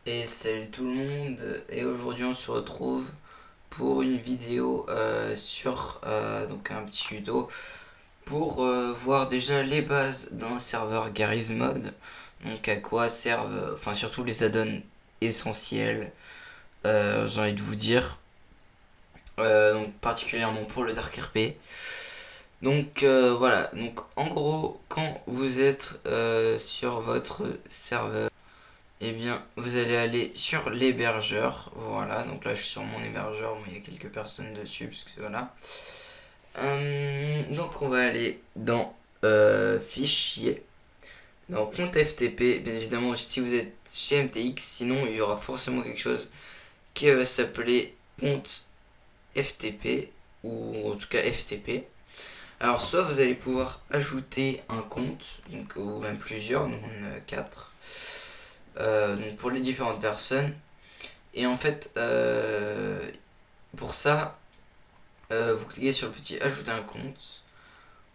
Et salut tout le monde, et aujourd'hui on se retrouve pour une vidéo sur donc un petit tuto pour voir déjà les bases d'un serveur Garry's Mod. Donc à quoi servent, enfin surtout les add-ons essentiels, j'ai envie de vous dire, donc particulièrement pour le Dark RP. Donc voilà, donc en gros quand vous êtes sur votre serveur, eh bien, vous allez aller sur l'hébergeur. Voilà, donc là je suis sur mon hébergeur, mais il y a quelques personnes dessus, parce que voilà. Donc on va aller dans fichier, dans compte FTP. Bien évidemment, si vous êtes chez MTX, sinon il y aura forcément quelque chose qui va s'appeler compte FTP, ou en tout cas FTP. Alors soit vous allez pouvoir ajouter un compte, donc, ou même plusieurs, nous on en a 4. Donc pour les différentes personnes. Et en fait, pour ça, vous cliquez sur le petit ajouter un compte.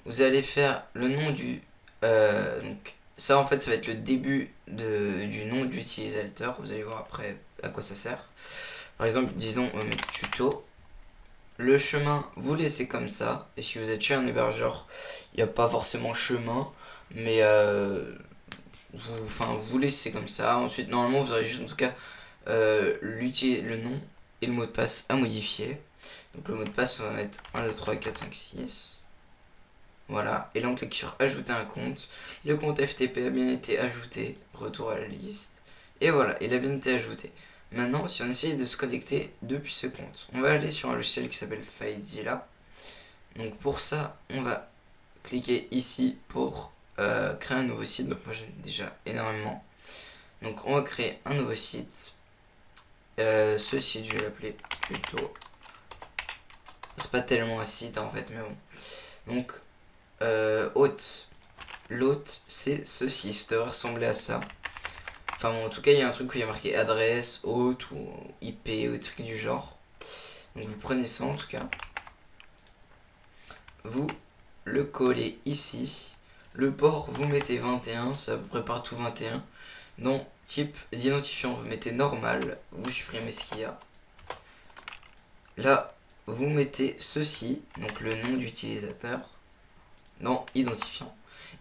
Vous allez faire le nom du... donc ça en fait ça va être le début du nom d'utilisateur. Vous allez voir après à quoi ça sert. Par exemple, disons on va mettre tuto. Le chemin, vous laissez comme ça. Et si vous êtes chez un hébergeur, il n'y a pas forcément chemin. Mais vous laissez comme ça. Ensuite, normalement, vous aurez juste en tout cas le nom et le mot de passe à modifier. Donc le mot de passe, on va mettre 1, 2, 3, 4, 5, 6. Voilà. Et là, on clique sur ajouter un compte. Le compte FTP a bien été ajouté. Retour à la liste. Et voilà, il a bien été ajouté. Maintenant, si on essaye de se connecter depuis ce compte, on va aller sur un logiciel qui s'appelle FileZilla. Donc pour ça, on va cliquer ici pour créer un nouveau site. Donc moi j'en ai déjà énormément. Donc on va créer un nouveau site. Ce site, je vais l'appeler tuto. C'est pas tellement un site en fait, mais bon. Donc hôte. L'hôte, c'est ceci. Ça devrait ressembler à ça. Enfin bon, en tout cas, il y a un truc où il y a marqué adresse, hôte ou IP ou des trucs du genre. Donc vous prenez ça en tout cas. Vous le collez ici. Le port, vous mettez 21, c'est à peu près partout 21. Dans type d'identifiant, vous mettez normal, vous supprimez ce qu'il y a. Là, vous mettez ceci, donc le nom d'utilisateur, dans identifiant.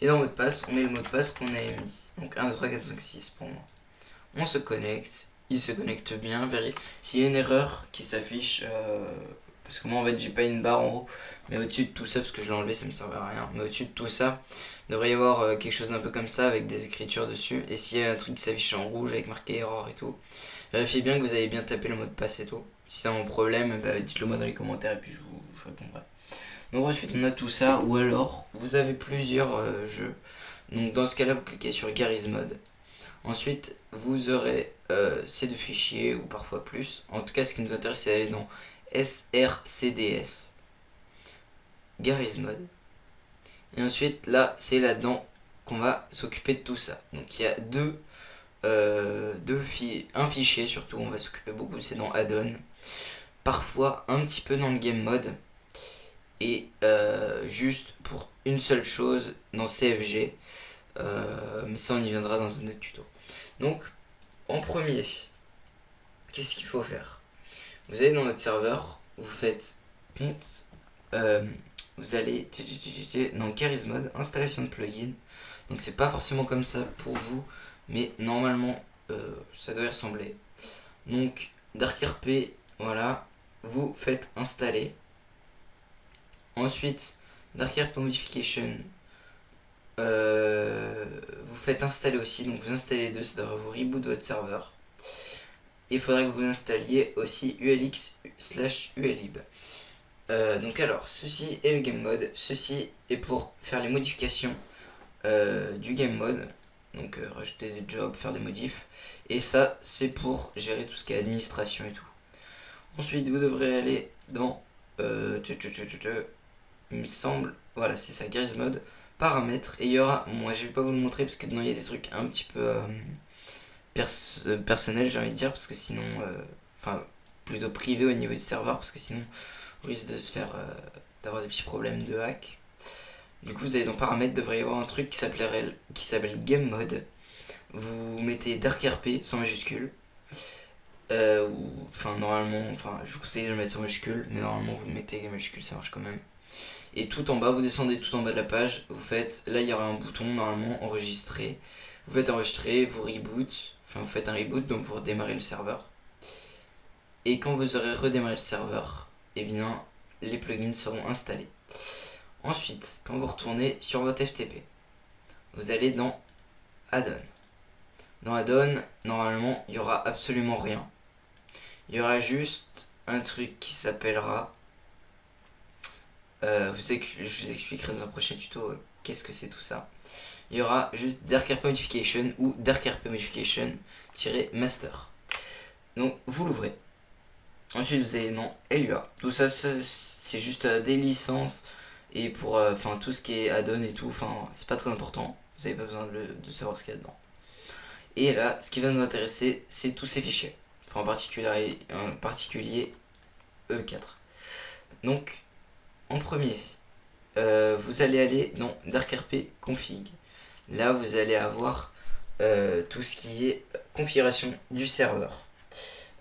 Et dans mot de passe, on met le mot de passe qu'on a émis. Donc 1, 2, 3, 4, 5, 6 pour moi. On se connecte, il se connecte bien, s'il y a une erreur qui s'affiche, parce que moi en fait j'ai pas une barre en haut, mais au-dessus de tout ça, parce que je l'ai enlevé, ça me servait à rien, mais au-dessus de tout ça, il devrait y avoir quelque chose d'un peu comme ça avec des écritures dessus, et s'il y a un truc qui s'affiche en rouge avec marqué erreur et tout, vérifiez bien que vous avez bien tapé le mot de passe et tout. Si c'est un problème, dites-le moi dans les commentaires et puis je répondrai. Donc ensuite on a tout ça, ou alors vous avez plusieurs jeux. Donc dans ce cas là vous cliquez sur Garry's Mod. Ensuite vous aurez ces deux fichiers ou parfois plus. En tout cas ce qui nous intéresse c'est d'aller dans SRCDS, Garry's Mod. Et ensuite là c'est là-dedans qu'on va s'occuper de tout ça. Donc il y a un fichier surtout, on va s'occuper beaucoup, c'est dans add-on. Parfois un petit peu dans le game mode. Et juste pour une seule chose dans CFG. Mais ça on y viendra dans un autre tuto. Donc en premier, qu'est-ce qu'il faut faire? Vous allez dans votre serveur, vous faites compte, vous allez dans Garry's Mod, installation de plugin. Donc c'est pas forcément comme ça pour vous, mais normalement ça doit y ressembler. Donc DarkRP, voilà, vous faites installer. Ensuite, DarkRP Modification, vous faites installer aussi, donc vous installez les deux, ça devrait vous reboot votre serveur. Il faudrait que vous installiez aussi ulx/ulib. Donc alors, ceci est le game mode, ceci est pour faire les modifications du game mode, donc rajouter des jobs, faire des modifs, et ça c'est pour gérer tout ce qui est administration et tout. Ensuite vous devrez aller dans il me semble, voilà c'est ça, Garry's Mod, paramètres, et il y aura, moi je vais pas vous le montrer parce que dedans il y a des trucs un petit peu personnels, j'ai envie de dire, parce que sinon, enfin plutôt privé au niveau du serveur, parce que sinon on risque de se faire, d'avoir des petits problèmes de hack. Du coup vous allez dans paramètres, devrait y avoir un truc qui s'appelle game mode, vous mettez DarkRP sans majuscule, Enfin normalement, enfin je vous conseille de le mettre en majuscule, mais normalement vous le mettez en majuscule, ça marche quand même. Et tout en bas, vous descendez tout en bas de la page, vous faites, là il y aura un bouton normalement enregistrer. Vous faites enregistrer, vous reboot, enfin vous faites un reboot, donc vous redémarrez le serveur. Et quand vous aurez redémarré le serveur, eh bien les plugins seront installés. Ensuite, quand vous retournez sur votre FTP, vous allez dans Add-on. Dans Add-on, normalement, il n'y aura absolument rien. Il y aura juste un truc qui s'appellera... je vous expliquerai dans un prochain tuto qu'est-ce que c'est tout ça. Il y aura juste DarkRP Modification ou DarkRP Modification-master. Donc, vous l'ouvrez. Ensuite, vous allez dans LUA. Tout ça, c'est juste des licences et pour tout ce qui est add-on et tout. Enfin, c'est pas très important. Vous n'avez pas besoin de savoir ce qu'il y a dedans. Et là, ce qui va nous intéresser, c'est tous ces fichiers. Enfin, en particulier E4. Donc, en premier, vous allez aller dans DarkRP Config. Là, vous allez avoir tout ce qui est configuration du serveur.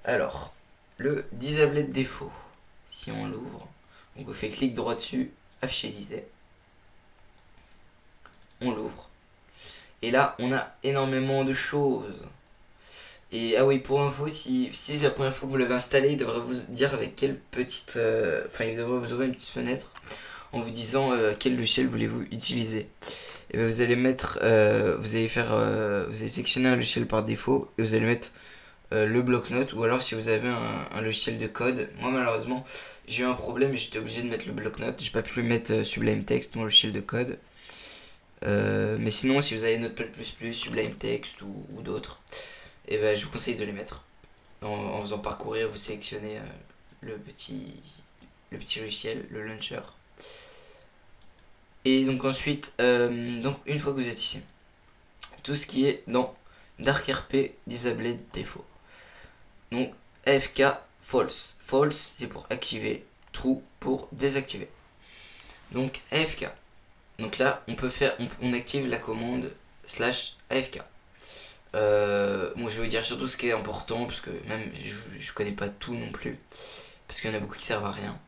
Alors, le Disabled défaut, si on l'ouvre, donc on fait clic droit dessus, afficher disable. On l'ouvre. Et là, on a énormément de choses. Et ah oui, pour info, si c'est la première fois que vous l'avez installé, il devrait vous dire avec quelle petite... il devrait vous ouvrir une petite fenêtre en vous disant quel logiciel voulez-vous utiliser. Et bien vous allez mettre... vous allez sélectionner un logiciel par défaut et vous allez mettre le bloc-notes, ou alors si vous avez un logiciel de code. Moi malheureusement j'ai eu un problème et j'étais obligé de mettre le bloc-notes. J'ai pas pu mettre Sublime Text, mon logiciel de code. Mais sinon si vous avez Notepad++, Sublime Text ou d'autres, et ben je vous conseille de les mettre. En faisant parcourir, vous sélectionnez le petit logiciel, le launcher. Et donc ensuite, donc une fois que vous êtes ici, tout ce qui est dans DarkRP Disabled Default. Donc AFK false. False c'est pour activer, true pour désactiver. Donc AFK. Donc là on peut faire, on active la commande /AFK. Bon, je vais vous dire surtout ce qui est important parce que même je connais pas tout non plus parce qu'il y en a beaucoup qui servent à rien.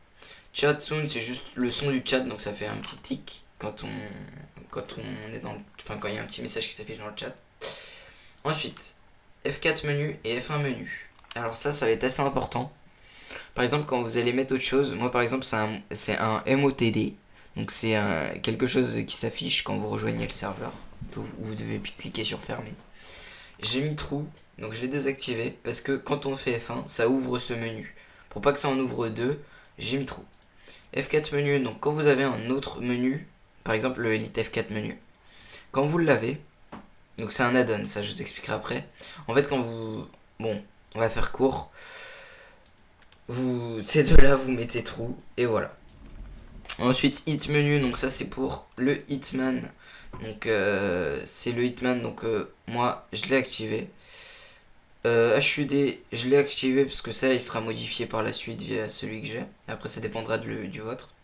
Chat sound c'est juste le son du chat, donc ça fait un petit tic quand on est dans quand il y a un petit message qui s'affiche dans le chat. Ensuite F4 menu et F1 menu. Alors ça va être assez important. Par exemple quand vous allez mettre autre chose, moi par exemple c'est un MOTD, donc c'est quelque chose qui s'affiche quand vous rejoignez le serveur, où vous devez cliquer sur fermer. J'ai mis true, donc je l'ai désactivé parce que quand on fait F1 ça ouvre ce menu. Pour pas que ça en ouvre deux, j'ai mis true. F4 menu, donc quand vous avez un autre menu, par exemple le Elite F4 menu, quand vous l'avez, donc c'est un add-on, ça je vous expliquerai après. En fait quand vous... Bon, on va faire court. Ces deux-là, vous mettez true, et voilà. Ensuite, hit menu, donc ça c'est pour le hitman. Donc c'est le hitman, donc moi je l'ai activé. HUD, je l'ai activé parce que ça il sera modifié par la suite via celui que j'ai. Après ça dépendra du vôtre.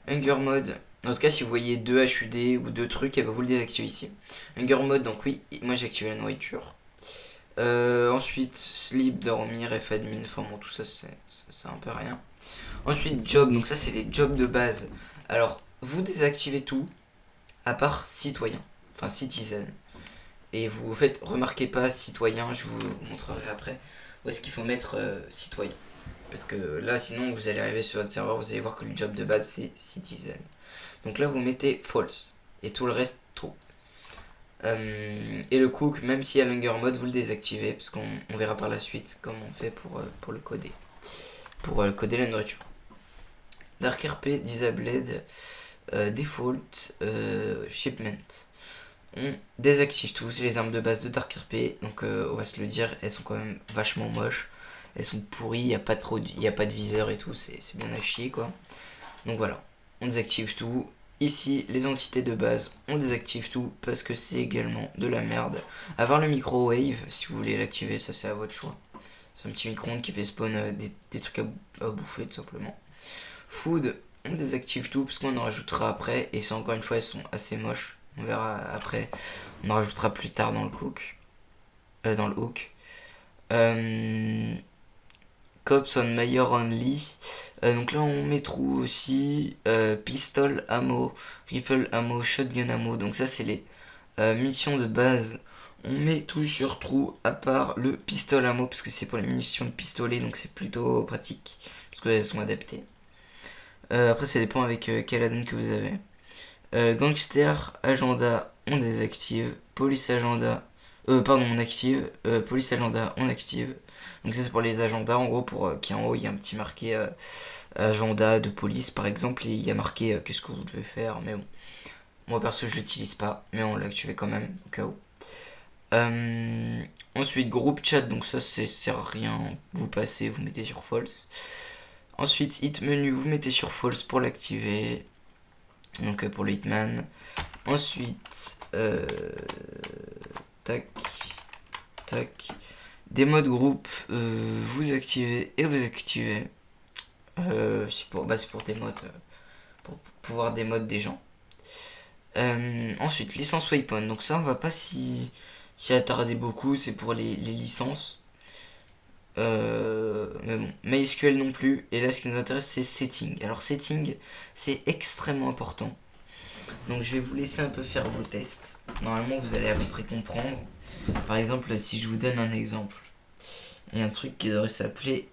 Hunger mode, en tout cas si vous voyez deux HUD ou deux trucs, et ben vous le désactivez ici. Hunger mode, donc oui, moi j'ai activé la nourriture. Ensuite sleep, dormir, fadmin, enfin bon tout ça c'est un peu rien. Ensuite job, donc ça c'est les jobs de base. Alors vous désactivez tout à part citoyen, enfin citizen. Et vous faites, remarquez pas citoyen, je vous montrerai après où est-ce qu'il faut mettre citoyen. Parce que là sinon vous allez arriver sur votre serveur, vous allez voir que le job de base c'est citizen. Donc là vous mettez false et tout le reste true. Et le cook, même si à l'hunger mode vous le désactivez, parce qu'on verra par la suite comment on fait pour le coder. Pour coder la nourriture. DarkRP Disabled Default Shipment. On désactive tout, c'est les armes de base de DarkRP, donc on va se le dire, elles sont quand même vachement moches, elles sont pourries, il n'y a pas de viseur et tout, c'est bien à chier quoi. Donc voilà, on désactive tout. Ici, les entités de base, on désactive tout parce que c'est également de la merde. À part le microwave, si vous voulez l'activer, ça c'est à votre choix. C'est un petit micro-ondes qui fait spawn des trucs à bouffer tout simplement. Food, on désactive tout parce qu'on en rajoutera après, et ça encore une fois elles sont assez moches. On verra après, on en rajoutera plus tard dans le hook. Cops on Mayor Only. Donc là on met trou aussi, pistol ammo, rifle ammo, shotgun ammo. Donc ça c'est les munitions de base. On met tout sur trou à part le pistol ammo parce que c'est pour les munitions de pistolet, donc c'est plutôt pratique parce qu'elles sont adaptées. Après ça dépend avec quel add-on que vous avez. Gangster agenda on désactive, police agenda on active, police agenda on active. Donc ça c'est pour les agendas en gros, pour qui en haut il y a un petit marqué agenda de police par exemple, et il y a marqué qu'est-ce que vous devez faire, mais bon, moi perso je l'utilise pas, mais on l'a activé quand même au cas où. Ensuite groupe chat, donc ça c'est sert à rien, vous passez, vous mettez sur false. Ensuite hit menu, vous mettez sur false pour l'activer, donc pour le hitman. Ensuite tac tac, des modes groupe, vous activez et vous activez. C'est pour des modes, pour pouvoir des modes des gens. Ensuite licence waypoint, donc ça on va pas s'y attarder beaucoup, c'est pour les licences. Mais bon, MySQL non plus. Et là ce qui nous intéresse c'est setting. Alors setting c'est extrêmement important. Donc je vais vous laisser un peu faire vos tests. Normalement vous allez à peu près comprendre. Par exemple si je vous donne un exemple, il y a un truc qui devrait s'appeler,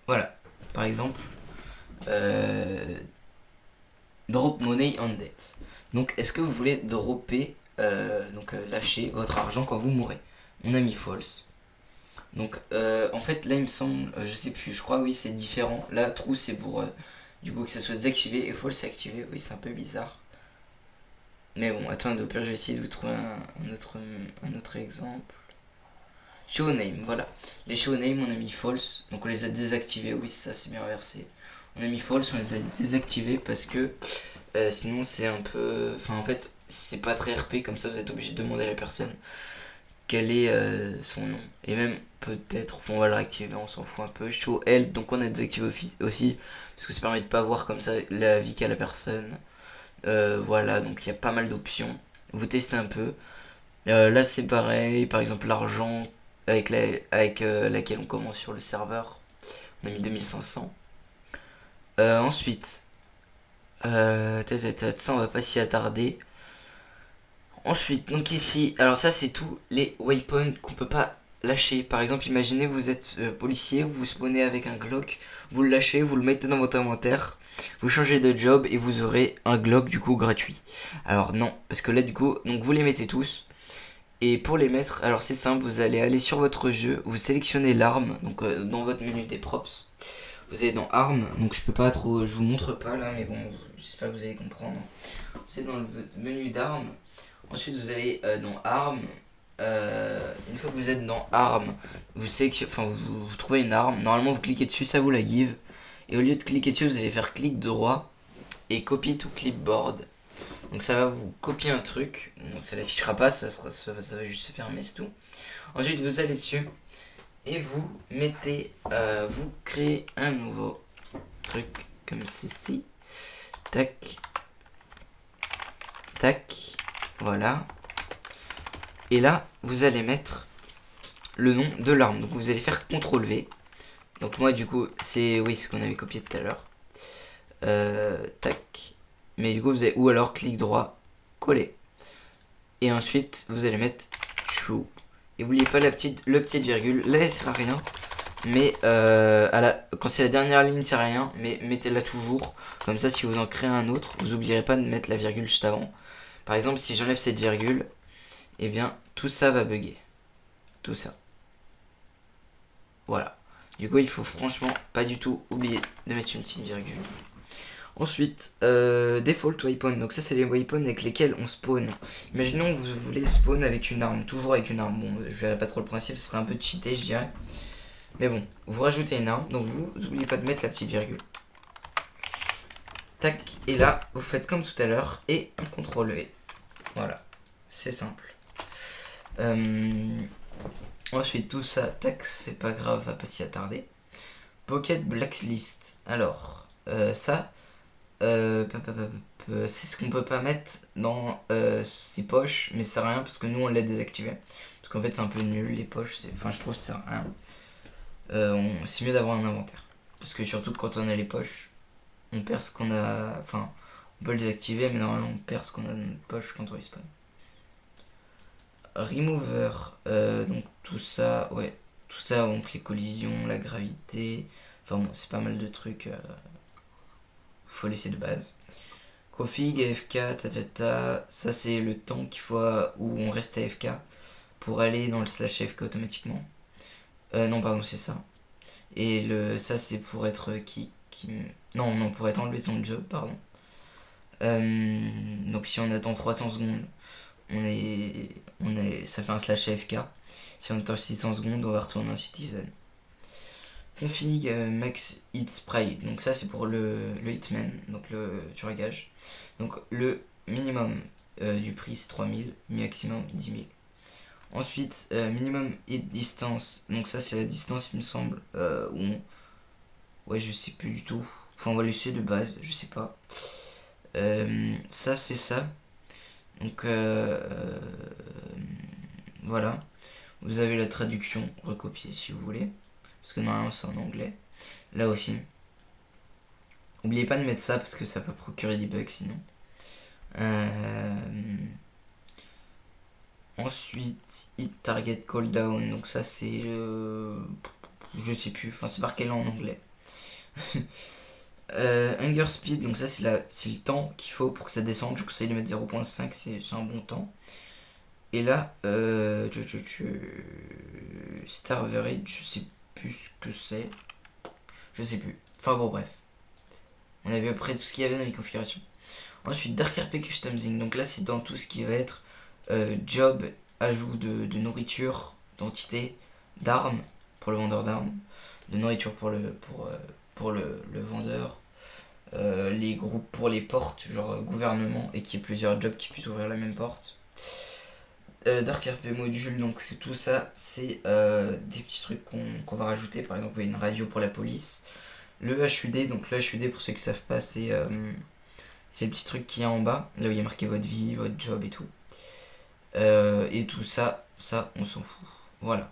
voilà, par exemple drop money on debt. Donc est-ce que vous voulez dropper, lâcher votre argent quand vous mourrez? On a mis false. Donc en fait là il me semble, je sais plus, je crois oui c'est différent. Là true c'est pour du coup que ça soit désactivé, et false c'est activé. Oui c'est un peu bizarre. Mais bon attendez, au pire je vais essayer de vous trouver un autre exemple. Show name, voilà. Les show name on a mis false, donc on les a désactivés, oui ça c'est bien inversé. On a mis false, on les a désactivés parce que sinon c'est un peu... Enfin en fait c'est pas très RP, comme ça vous êtes obligé de demander à la personne quel est son nom. Et même peut-être, on va le réactiver, on s'en fout un peu. Show health, donc on a désactivé aussi parce que ça permet de pas voir comme ça la vie qu'a la personne. Voilà, donc il y a pas mal d'options. Vous testez un peu. Là c'est pareil, par exemple l'argent avec laquelle on commence sur le serveur. On a mis 2500. Ensuite, ça on va pas s'y attarder. Ensuite, donc ici, alors ça c'est tous les waypoints qu'on peut pas lâcher. Par exemple, imaginez vous êtes policier, vous spawnez avec un Glock, vous le lâchez, vous le mettez dans votre inventaire, vous changez de job et vous aurez un Glock du coup gratuit. Alors non, parce que là du coup, donc vous les mettez tous. Et pour les mettre, alors c'est simple, vous allez aller sur votre jeu, vous sélectionnez l'arme, donc dans votre menu des props. Vous allez dans armes, donc je peux pas trop, je vous montre pas là, mais bon, j'espère que vous allez comprendre. Vous êtes dans le menu d'armes. Ensuite, vous allez dans armes. Une fois que vous êtes dans armes, vous trouvez une arme. Normalement, vous cliquez dessus, ça vous la give. Et au lieu de cliquer dessus, vous allez faire clic droit et copy to clipboard. Donc ça va vous copier un truc. Bon, ça l'affichera pas, ça va juste se fermer, c'est tout. Ensuite, vous allez dessus et vous mettez, vous créez un nouveau truc comme ceci. Tac, tac. Voilà. Et là, vous allez mettre le nom de l'arme. Donc vous allez faire CTRL V. Donc moi du coup, c'est ce qu'on avait copié tout à l'heure. Tac. Mais du coup, vous avez, ou alors clic droit, coller. Et ensuite, vous allez mettre true. Et n'oubliez pas le petite virgule. Là, elle sert à rien. Mais quand c'est la dernière ligne, c'est rien. Mais mettez-la toujours. Comme ça, si vous en créez un autre, vous n'oublierez pas de mettre la virgule juste avant. Par exemple, si j'enlève cette virgule, eh bien, tout ça va bugger. Tout ça. Voilà. Du coup, il faut franchement pas du tout oublier de mettre une petite virgule. Ensuite, default waypoint. Donc ça, c'est les waypoints avec lesquels on spawn. Imaginons que vous voulez spawn avec une arme. Toujours avec une arme. Bon, je verrai pas trop le principe, ce serait un peu cheaté, je dirais. Mais bon, vous rajoutez une arme. Donc vous n'oubliez pas de mettre la petite virgule. Tac. Et là, vous faites comme tout à l'heure. Et un CTRL V. Voilà. C'est simple. Ensuite, tout ça, tac, c'est pas grave, va pas s'y attarder. Pocket Blacklist. Alors, ça, c'est ce qu'on peut pas mettre dans ses poches, mais c'est rien parce que nous on l'a désactivé. Parce qu'en fait c'est un peu nul les poches, enfin je trouve que ça sert à rien. C'est mieux d'avoir un inventaire. Parce que surtout quand on a les poches, on perd ce qu'on a. Enfin, on peut le désactiver, mais normalement on perd ce qu'on a dans notre poche quand on respawn. Remover, donc tout ça, ouais. Tout ça, donc les collisions, la gravité. Enfin bon, c'est pas mal de trucs. Faut laisser de base. Config, AFK, tatata. Ça c'est le temps qu'il faut où on reste AFK pour aller dans le slash AFK automatiquement. Non, pardon, c'est ça. Et ça c'est pour être non, pour être enlevé de son job, pardon. Donc si on attend 300 secondes, ça fait un slash AFK. Si on attend 600 secondes, on va retourner en citizen. Config max hit spray, donc ça c'est pour le hitman, donc le tueur-gage. Donc le minimum du prix c'est 3000, maximum 10 000. Ensuite minimum hit distance, donc ça c'est la distance il me semble, ouais je sais plus du tout, enfin on va laisser de base, je sais pas. Ça c'est ça, donc voilà, vous avez la traduction recopiée si vous voulez. Parce que normalement c'est en anglais. Là aussi. N'oubliez pas de mettre ça parce que ça peut procurer des bugs sinon. Ensuite, hit target cooldown. Donc ça c'est... je sais plus. Enfin c'est marqué là en anglais. Hunger speed. Donc ça c'est le temps qu'il faut pour que ça descende. Je vous conseille de mettre 0.5. C'est un bon temps. Et là... Star average. Je sais plus ce que c'est. Je sais plus. Enfin bon bref. On a vu après tout ce qu'il y avait dans les configurations. Ensuite Dark RP Customizing. Donc là c'est dans tout ce qui va être job, ajout de nourriture, d'entité, d'armes pour le vendeur d'armes, de nourriture pour le vendeur, les groupes pour les portes, genre gouvernement, et qu'il y ait plusieurs jobs qui puissent ouvrir la même porte. Dark RP module, donc tout ça c'est des petits trucs qu'on va rajouter. Par exemple une radio pour la police. Le HUD, donc le HUD pour ceux qui savent pas c'est le petit truc qui est en bas, là où il y a marqué votre vie, votre job et tout. Et tout ça on s'en fout. Voilà.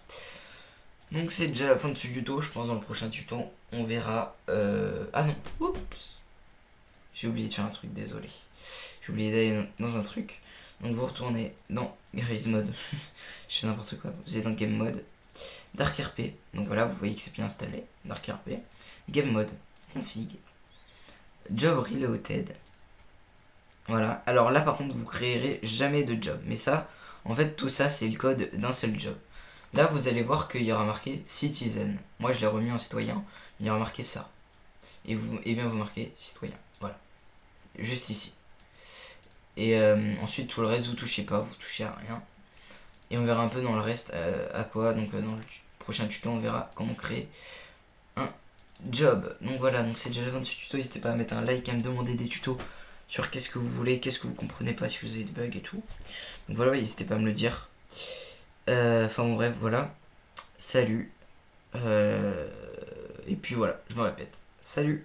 Donc c'est déjà la fin de ce tuto, je pense dans le prochain tuto on verra... Ah non, oups, j'ai oublié de faire un truc, désolé. J'ai oublié d'aller dans un truc. Donc vous retournez dans Graze Mode, je fais n'importe quoi, vous êtes dans Game Mode, Dark RP, donc voilà, vous voyez que c'est bien installé, Dark RP, Game Mode, Config, Job Reloaded. Voilà, alors là par contre vous créerez jamais de job, mais ça, en fait tout ça c'est le code d'un seul job. Là vous allez voir qu'il y aura marqué Citizen, moi je l'ai remis en citoyen, il y aura marqué ça. Et bien vous marquez citoyen, voilà, juste ici. Et ensuite tout le reste vous touchez pas, vous touchez à rien. Et on verra un peu dans le reste à quoi, donc dans le prochain tuto on verra comment créer un job. Donc voilà, donc c'est déjà la fin de ce tuto, n'hésitez pas à mettre un like, à me demander des tutos sur qu'est-ce que vous voulez, qu'est-ce que vous comprenez pas, si vous avez des bugs et tout. Donc voilà, n'hésitez pas à me le dire. Enfin bon bref, voilà. Salut. Et puis voilà, je me répète. Salut.